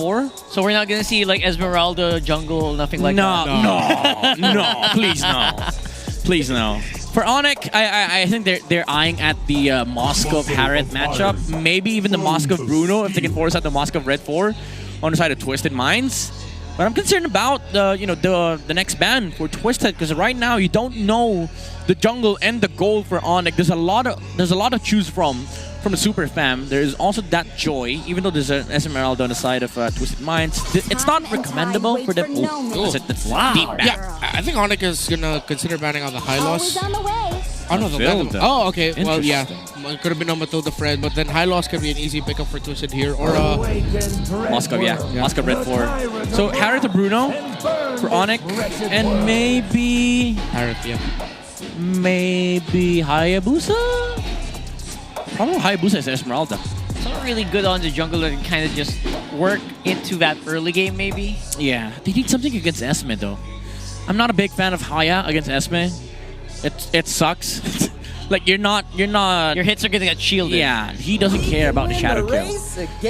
4. So we're not gonna see like Esmeralda jungle, nothing like that. No, please no, please no. For Onic, I think they're eyeing at the Moskov Harriet matchup, maybe even the Moskov Bruno if they can force out the Moskov Red 4 on the side of Twisted Minds. But I'm concerned about the next ban for Twisted because right now you don't know the jungle and the gold for Onic. There's a lot to choose from the Super Fam. There's also that Joy, even though there's an Esmeralda on the side of Twisted Minds. It's not recommendable for them. Wow. Deep ban. Yeah, I think Onic is gonna consider banning on the high loss. Oh no, Matilda. oh okay. Well, yeah, Interesting. it could have been on Matilda Fred, but then high loss could be an easy pickup for Twisted here, or Moskov, yeah. Moskov Red 4. So Harriet to Bruno for Onic, and maybe Harriet, yeah. Hayabusa? Probably Hayabusa is Esmeralda. It's not really good on the jungle and kind of just work into that early game maybe. Yeah, they need something against Esme though. I'm not a big fan of Haya against Esme. It sucks. Like you're not. Your hits are gonna get shielded. Yeah, he doesn't care about the shadow kill.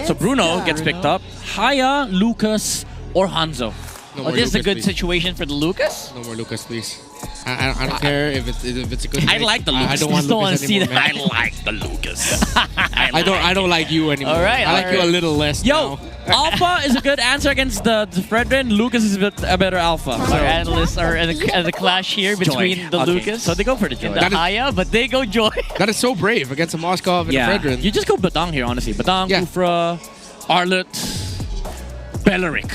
So Bruno gets picked up. Haya, Lucas, or Hanzo. No Oh, more this is a Lucas, good please. situation for the Lucas. No more Lucas, please. I don't care if it's a good. I pick. like the Lucas. I don't want Just don't Lucas wanna see anymore, that. man. like the Lucas. I don't like you anymore. All right, I like all you a right. little less. Yo, now. Alpha is a good answer against the Fredrin. Lucas is a better Alpha. Our analysts are in the clash here between Joy. the Okay, Lucas so they go for the Joy. and the That is- Haya, but they go Joy. That is so brave against a Moskov and a Fredrin. You just go Badang here, honestly. Badang, Yeah. Kufra, Arlet, Belleric.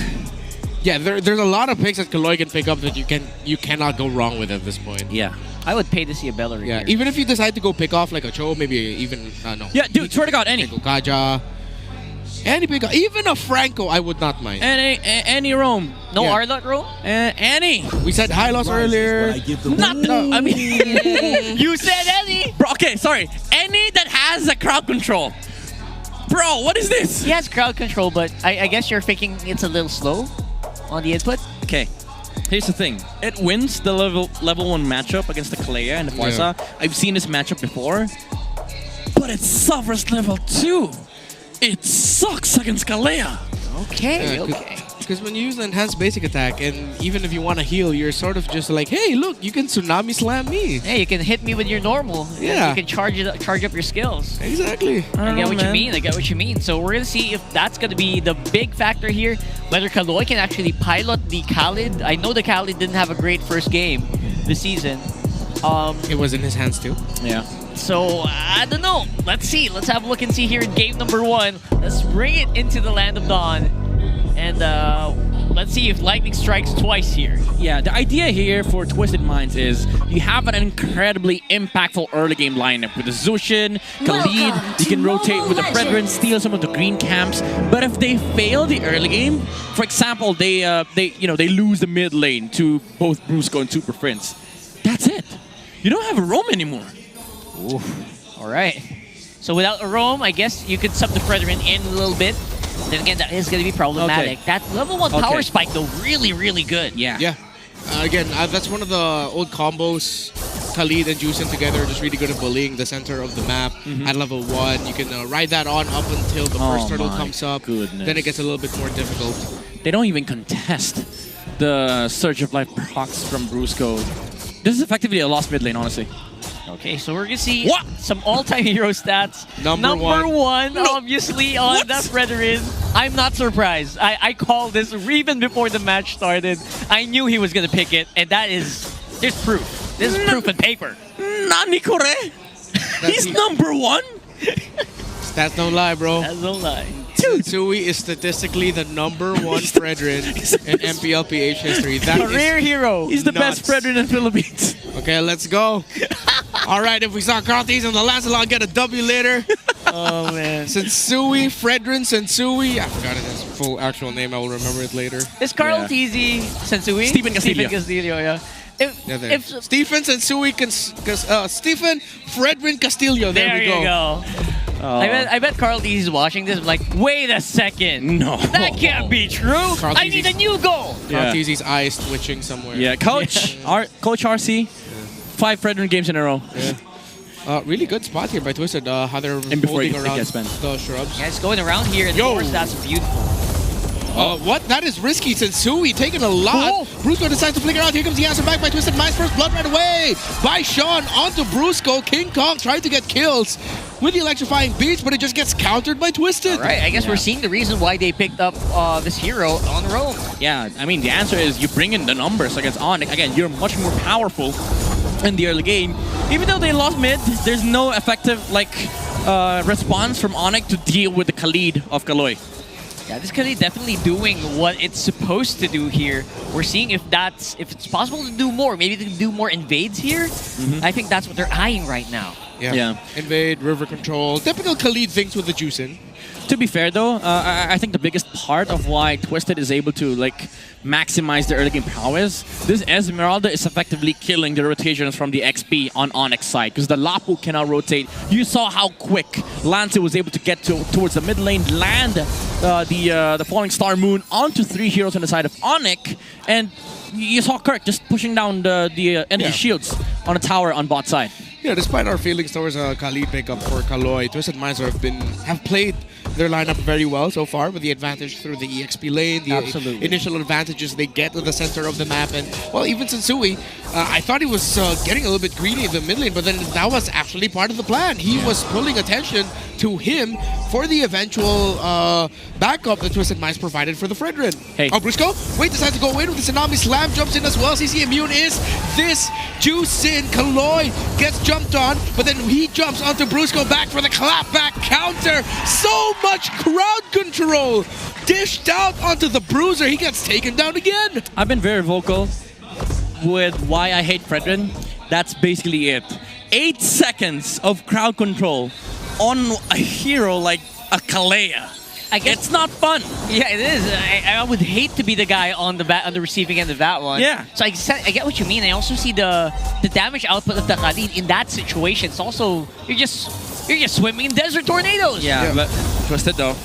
Yeah, there's a lot of picks that Kaloy can pick up that you cannot go wrong with at this point. Yeah. I would pay to see a Bellary Yeah, here. even if you decide to go pick off like a Cho, maybe even no. Yeah, dude, swear to God, any. Go Kaja, any pick up, even a Franco, I would not mind. Any roam. No Yeah. Arlot roll? Any. We said high loss earlier. Not the, I mean, You said any. bro, okay, sorry. Any that has a crowd control. Bro, what is this? He has crowd control, but I guess you're thinking it's a little slow on the input. Okay, here's the thing. It wins the level 1 matchup against the Kalea and the Farsa. Yeah. I've seen this matchup before, but it suffers level 2. It sucks against Kalea. Okay, Yeah, okay. Because when you use the enhanced basic attack, and even if you want to heal, you're sort of just like, hey, look, you can tsunami slam me. Hey, you can hit me with your normal. Yeah. You can charge up your skills. Exactly. I get what you mean. I get what you mean. So we're gonna see if that's gonna be the big factor here. Whether Kaloy can actually pilot the Khalid. I know the Khalid didn't have a great first game this season. It was in his hands too. Yeah. So I don't know. Let's see. Let's have a look and see here in game number 1. Let's bring it into the Land of Dawn, and let's see if lightning strikes twice here. Yeah, the idea here for Twisted Minds is you have an incredibly impactful early game lineup with the Zushin, Khalid, you can rotate with the Fredrin, steal some of the green camps. But if they fail the early game, for example, they lose the mid lane to both Brusco and Super Prince. That's it. You don't have a roam anymore. All right. So without a roam, I guess you could sub the Fredrin in a little bit. Then again, that is going to be problematic. Okay. That level 1 power spike, though, really, really good. Yeah. Yeah. Again, that's one of the old combos. Khalid and Juicin together are just really good at bullying the center of the map at level 1. You can ride that on up until the first turtle my comes up. goodness. Then it gets a little bit more difficult. They don't even contest the Surge of Life procs from Brusco. This is effectively a lost mid lane, honestly. Okay, so we're going to see What? some all-time hero stats. Number one. Obviously, on What? the Fredrin. I'm not surprised. I called this even before the match started. I knew he was going to pick it, and there's proof. This is proof and paper. Nani Kore? He's number 1? Stats don't lie, bro. That's no lie. Sensui is statistically the #1 Fredrin in Mpl-Ph history. That is Career hero. He's the nuts. best Fredrin in Philippines. Okay, let's go. All right, if we saw Carthes and the Lancelot get a W later. Oh, man. Sensui, Fredrin Sensui. I forgot his full actual name. I will remember it later. Is Carl Yeah. Tizzy Sensui? Stephen Castillo. Stephen Castillo, yeah. Yeah, there. If Stephen Sensui, Stephen Fredrin Castillo. There, there we you go. go. I bet Carl Tizzy's watching this like, wait a second. No. That can't be true. Carl I need a new goal. Yeah. Carthes' eyes twitching somewhere. Yeah, Coach RC, 5 Fredrin games in a row. Yeah. Really good spot here by Twisted. How they're And before holding it around gets spent. the shrubs. Yeah, it's going around here, and Yo. of course, that's beautiful. What? That is risky. Sensui taking a lot. Brusco decides to flicker out. Here comes the answer back by Twisted Minds. First blood right away by Sean onto Brusco. King Kong trying to get kills with the electrifying beats, but it just gets countered by Twisted. All right, I guess we're seeing the reason why they picked up this hero on roam. Yeah, I mean, the answer is you bring in the numbers against Onic. Again, you're much more powerful in the early game. Even though they lost mid, there's no effective response from Onic to deal with the Khalid of Kaloy. Yeah, this Khalid definitely doing what it's supposed to do here. We're seeing if it's possible to do more. Maybe they can do more invades here. I think that's what they're eyeing right now. Yeah. Invade, river control. Typical Khalid things with the juice in. To be fair though, I think the biggest part of why Twisted is able to maximize the early game prowess, this Esmeralda is effectively killing the rotations from the XP on Onyx side because the Lapu cannot rotate. You saw how quick Lance was able to get towards the mid lane, land the Falling Star Moon onto 3 heroes on the side of Onyx, and you saw Kirk just pushing down the enemy shields on a tower on bot side. Yeah, despite our feelings towards a Khalid pickup for Kaloy, Twisted Minds have played their lineup very well so far with the advantage through the EXP lane, the initial advantages they get to the center of the map, and well, even Sensui, I thought he was getting a little bit greedy in the mid lane, but then that was actually part of the plan. He was pulling attention to him for the eventual backup that Twisted Minds provided for the Fredrin. Hey. Oh, Brusco, wait, decides to go in with the Tsunami Slam, jumps in as well. CC immune is this juice in. Kaloy gets jumped on, but then he jumps onto Brusco back for the clapback counter. So much crowd control dished out onto the Bruiser. He gets taken down again. I've been very vocal with why I hate Fredrin. That's basically it. 8 seconds of crowd control on a hero like a Kalea. I guess it's not fun. Yeah, it is. I would hate to be the guy on the receiving end of that one. Yeah. So I get what you mean. I also see the damage output of the Khalid in that situation. It's also you're just swimming in desert tornadoes. Yeah, but Twisted though.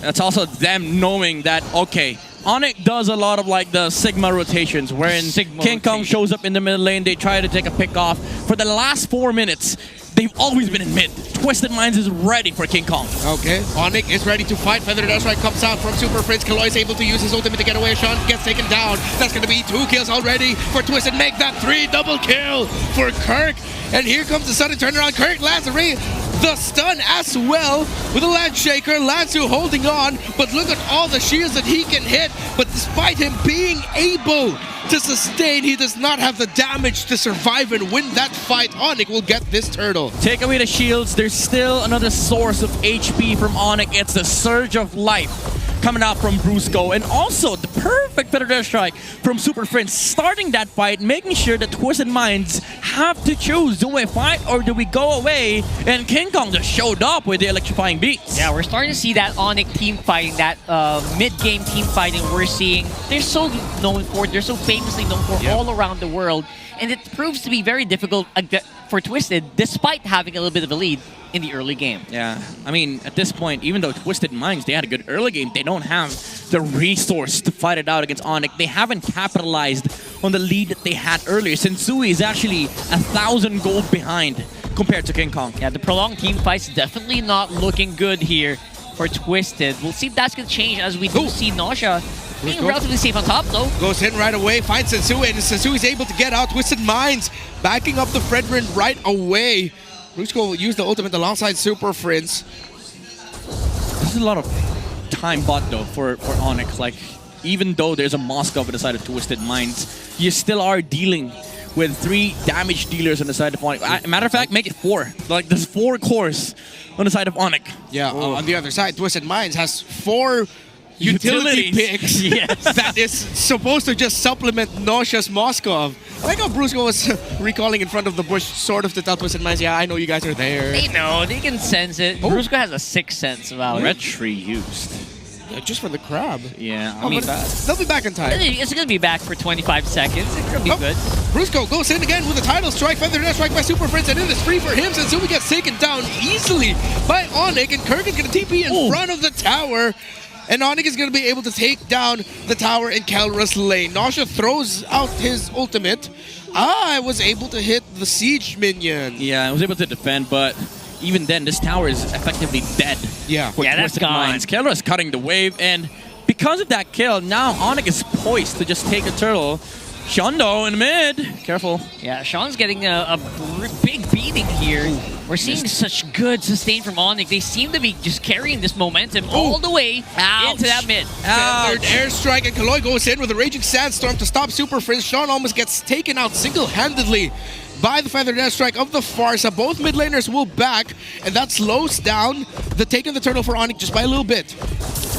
It's also them knowing that okay, Onyx does a lot of the Sigma rotations, wherein King Kong shows up in the middle lane. They try to take a pick off. For the last 4 minutes, they've always been in mid. Twisted Minds is ready for King Kong. Okay, Onyx is ready to fight. Feather Dash Right comes out from Super Prince. Kaloy is able to use his ultimate to get away. Sean gets taken down. That's going to be 2 kills already for Twisted. Make that 3 double kill for Kirk. And here comes the sudden turnaround. Kirk lands the stun as well with a Lance Shaker. Lanzu holding on, but look at all the shields that he can hit. But despite him being able to sustain, he does not have the damage to survive and win that fight. Onyx will get this turtle. Take away the shields. There's still another source of HP from Onyx. It's the Surge of Life coming out from Brusco, and also the perfect Feather Strike from Super Prince, starting that fight, making sure that Twisted Minds have to choose, do we fight or do we go away? And King Kong just showed up with the electrifying beats. Yeah, we're starting to see that Onyx team fighting, that mid-game team fighting we're seeing. They're so known for it, they're so famously known for all around the world, and it proves to be very difficult for Twisted, despite having a little bit of a lead in the early game. Yeah, I mean, at this point, even though Twisted Minds, they had a good early game, they don't have the resource to fight it out against Onyx. They haven't capitalized on the lead that they had earlier. Sensui is actually 1,000 gold behind compared to King Kong. Yeah, the prolonged team fight's definitely not looking good here for Twisted. We'll see if that's going to change as we do see Nausea being relatively safe on top, though. Goes in right away, finds Sensui, and Sensui is able to get out. Twisted Minds backing up the Fredrin right away. Brusco will use the ultimate alongside Super Prince. There's a lot of time bought though for Onyx. Even though there's a Moskov on the side of Twisted Minds, you still are dealing with 3 damage dealers on the side of Onyx. Matter of fact, make it 4. There's 4 cores on the side of Onyx. Yeah, on the other side, Twisted Minds has 4 utility picks that is supposed to just supplement Nausea's Moskov. I like how Brusco was recalling in front of the bush, sort of to tell Twisted Minds, yeah, I know you guys are there. They know, they can sense it. Brusco has a 6th sense about it. Retry used. Yeah, just for the crab. Yeah, I mean, they'll be back in time. It's going to be back for 25 seconds. It's going to be good. Brusco goes in again with a title strike. Feather Dash Strike by Super Prince, and it is free for him. Sensui gets taken down easily by Onyx, and Kurgan going to TP in front of the tower. And Onyx is going to be able to take down the tower in Kelra's lane. Nausea throws out his ultimate. I was able to hit the siege minion. Yeah, I was able to defend, but even then, this tower is effectively dead. Yeah. Yeah, that's gone. Kelra's cutting the wave, and because of that kill, now Onic is poised to just take a turtle. Shondo in the mid. Careful. Yeah, Sean's getting a big beating here. We're seeing such good sustain from Onic. They seem to be just carrying this momentum all the way into that mid. Third airstrike, and Kaloy goes in with a Raging Sandstorm to stop Super Prince. Sean almost gets taken out single-handedly by the feathered airstrike of the Farsa. Both mid laners will back, and that slows down the take of the turtle for Onic just by a little bit.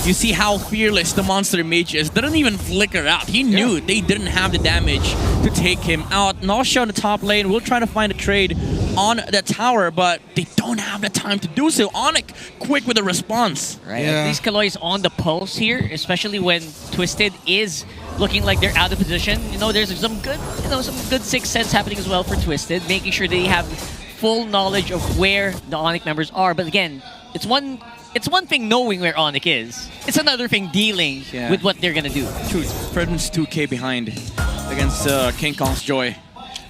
You see how fearless the Monster Mage is. Didn't even flicker out. He knew they didn't have the damage to take him out. Nausea on the top lane will try to find a trade on the tower, but they don't have the time to do so. Onic quick with a response. Right. At least Kaloy is on the pulse here, especially when Twisted is looking like they're out of position. You know, there's some good, some good sixth sense happening as well for Twisted, making sure they have full knowledge of where the Onic members are. But again, it's one thing knowing where Onic is. It's another thing dealing with what they're gonna do. Fredden's 2k behind against King Kong's Joy.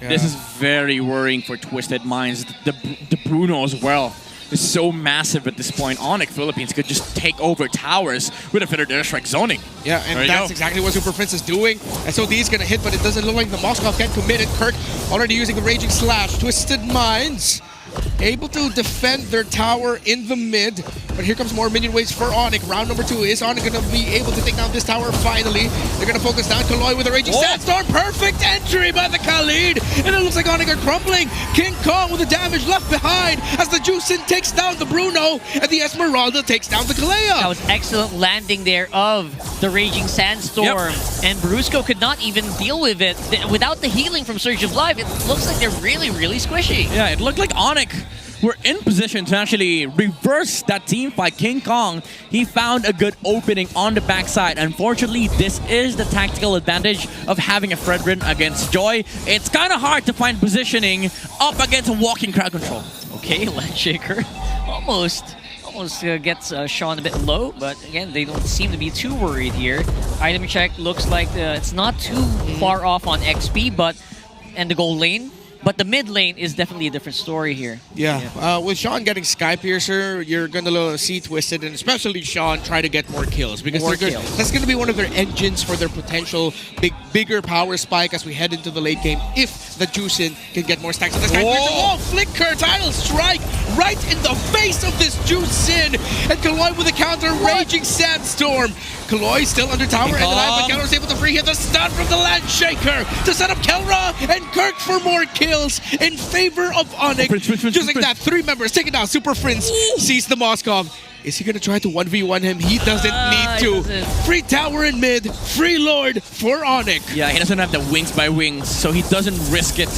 Yeah. This is very worrying for Twisted Minds. The Bruno as well is so massive at this point. Onic Philippines could just take over towers with a feathered airstrike zoning. Yeah, and that's exactly what Super Prince is doing. SOD is gonna hit, but it doesn't look like the Moskov can commit it. Kirk already using the Raging Slash. Twisted Minds able to defend their tower in the mid, but here comes more minion waves for Onic. Round number 2. Is Onic going to be able to take down this tower finally? They're going to focus down Kaloy with a Raging Sandstorm. Perfect entry by the Khalid, and it looks like Onic are crumbling. King Kong with the damage left behind as the Juicin takes down the Bruno, and the Esmeralda takes down the Kalea. That was excellent landing there of the Raging Sandstorm, and Brusco could not even deal with it. Without the healing from Surge of Life, it looks like they're really, really squishy. Yeah, it looked like Onic were in position to actually reverse that team fight. King Kong, he found a good opening on the backside. Unfortunately, this is the tactical advantage of having a Fredrin against Joy. It's kind of hard to find positioning up against a walking crowd control. Okay, Landshaker almost gets Sean a bit low, but again, they don't seem to be too worried here. Item check looks like it's not too far off on XP, and the gold lane. But the mid lane is definitely a different story here. Yeah, with Sean getting Sky Piercer, you're going to see Twisted, and especially Sean, try to get more kills. Because that's going to be one of their engines for their potential bigger power spike as we head into the late game, if the Juicin can get more stacks. The Sky Piercer, flicker, tidal strike right in the face of this Juicin. And Kaloy with a counter, Raging Sandstorm. Kaloy still under tower, and but Kelra is able to free hit the stun from the Landshaker to set up Kelra and Kirk for more kills in favor of Onic. Just like that, 3 members taking down. Super Prince sees the Moskov. Is he going to try to 1v1 him? He doesn't need to. Free tower in mid, free Lord for Onic. Yeah, he doesn't have the wings by wings, so he doesn't risk it.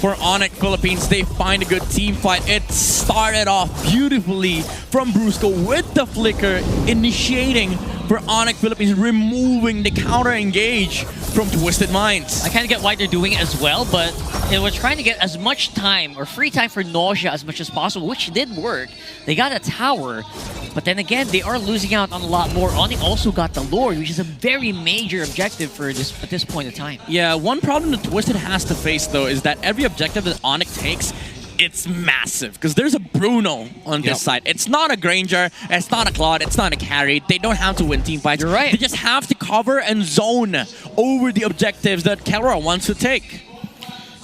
For Onic Philippines, they find a good team fight. It started off beautifully from Brusco with the flicker, initiating for Onic Philippines, removing the counter engage from Twisted Minds. I kind of get why they're doing it as well, but they were trying to get as much time or free time for Nausea as much as possible, which did work. They got a tower, but then again, they are losing out on a lot more. Onic also got the Lord, which is a very major objective for this at this point in time. Yeah, one problem that Twisted has to face, though, is that every objective that Onic takes, it's massive, because there's a Bruno on this side. It's not a Granger, it's not a Claude, it's not a carry. They don't have to win team fights. You're right. They just have to cover and zone over the objectives that Kelra wants to take.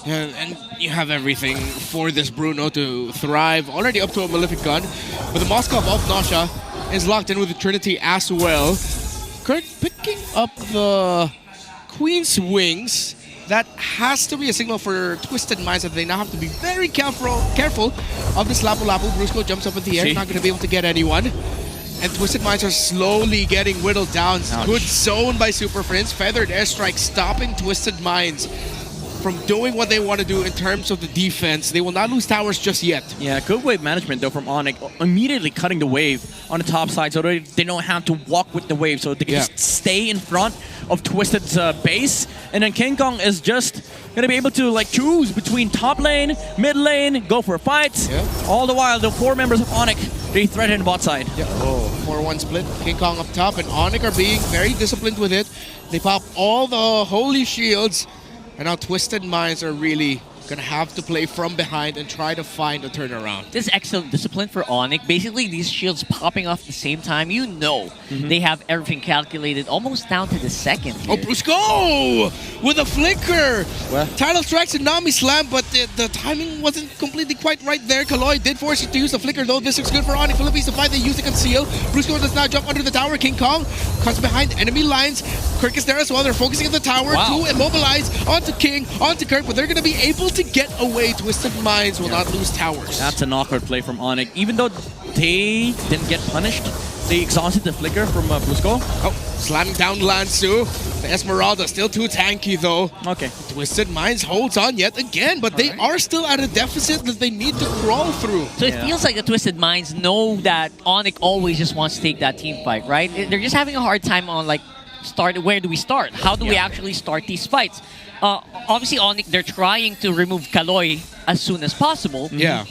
Yeah, and you have everything for this Bruno to thrive. Already up to a Malefic Gun, but the Moskov of Nausea is locked in with the Trinity as well. Kirk picking up the Queen's Wings. That has to be a signal for Twisted Minds that they now have to be very careful of this Lapu Lapu. Brusco jumps up in the air, not going to be able to get anyone. And Twisted Minds are slowly getting whittled down. Good zone by Super Prince. Feathered airstrike stopping Twisted Minds from doing what they want to do in terms of the defense. They will not lose towers just yet. Yeah, good wave management though from Onic. Immediately cutting the wave on the top side so they don't have to walk with the wave, so they can just stay in front of Twisted's base. And then King Kong is just going to be able to like choose between top lane, mid lane, go for fights. All the while, the 4 members of Onic, they threaten bot side. 4-1 split. King Kong up top, and Onic are being very disciplined with it. They pop all the holy shields. And now Twisted Minds are really gonna have to play from behind and try to find a turnaround. This is excellent discipline for Onic. Basically, these shields popping off at the same time, you know they have everything calculated almost down to the second. Oh, Here. Brusco with a flicker. Well. Tidal strikes and Nami slam, but the timing wasn't completely quite right there. Kaloi did force it to use the flicker, though. This looks good for Onic. Philippines to find they use the conceal. Brusco does not jump under the tower. King Kong comes behind enemy lines. Kirk is there as well. They're focusing on the tower to immobilize onto King, onto Kirk, but they're going to be able to get away. Twisted Minds will not lose towers. That's a knockout play from Onic. Even though they didn't get punished, they exhausted the flicker from Brusco. Oh, slamming down Lansu. The Esmeralda still too tanky, though. Okay. Twisted Minds holds on yet again, but they are still at a deficit that they need to crawl through. So it feels like the Twisted Minds know that Onic always just wants to take that team fight, right? They're just having a hard time on like, where do we start? How do we actually start these fights? Obviously, Onic, they're trying to remove Kaloi as soon as possible. Yeah.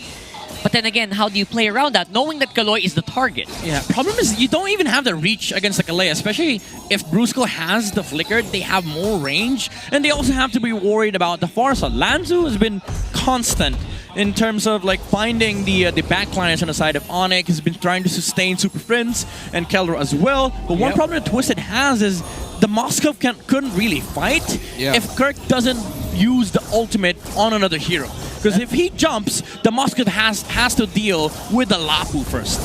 But then again, how do you play around that, knowing that Kaloi is the target? Yeah, problem is you don't even have the reach against the Kalei, especially if Brusco has the flicker, they have more range, and they also have to be worried about the far side. Lanzu has been constant in terms of like finding the backliners on the side of Onic. He's been trying to sustain Super Prince and Keldor as well. But one problem that Twisted has is the Moskov couldn't really fight if Kirk doesn't use the ultimate on another hero. Because if he jumps, the Moskov has to deal with the Lapu first.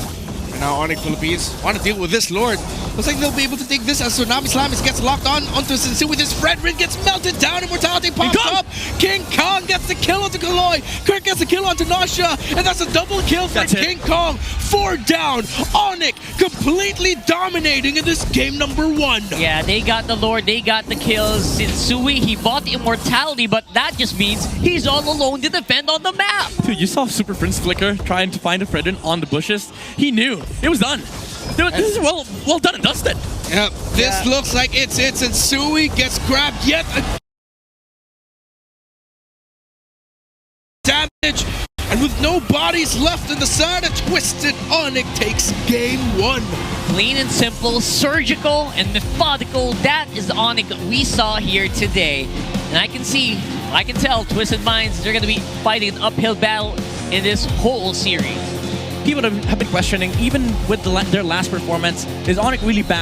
And now Onic Philippines want to deal with this Lord. Looks like they'll be able to take this as Tsunami Slam gets locked on onto Sinsu with his Fredrin, gets melted down, Immortality pops up. King Kong gets the kill onto Kaloi. Kirk gets the kill onto Nasha, and that's a double kill for King Kong. 4 down. Onic completely dominating in this game number 1. Yeah, they got the Lord, they got the kills. Sinsui, he bought the Immortality, but that just means he's all alone to defend on the map. Dude, you saw Super Prince flicker trying to find a Fredrin on the bushes. He knew. It was done. Dude, this is well done and dusted. Yep, this looks like it's it, and Sui gets grabbed yet again. Damage, and with no bodies left in the side of Twisted, Onic takes game 1. Clean and simple, surgical and methodical. That is the Onic that we saw here today. And I can tell Twisted Minds, they're going to be fighting an uphill battle in this whole series. People have been questioning, even with their last performance, is Onic really bad?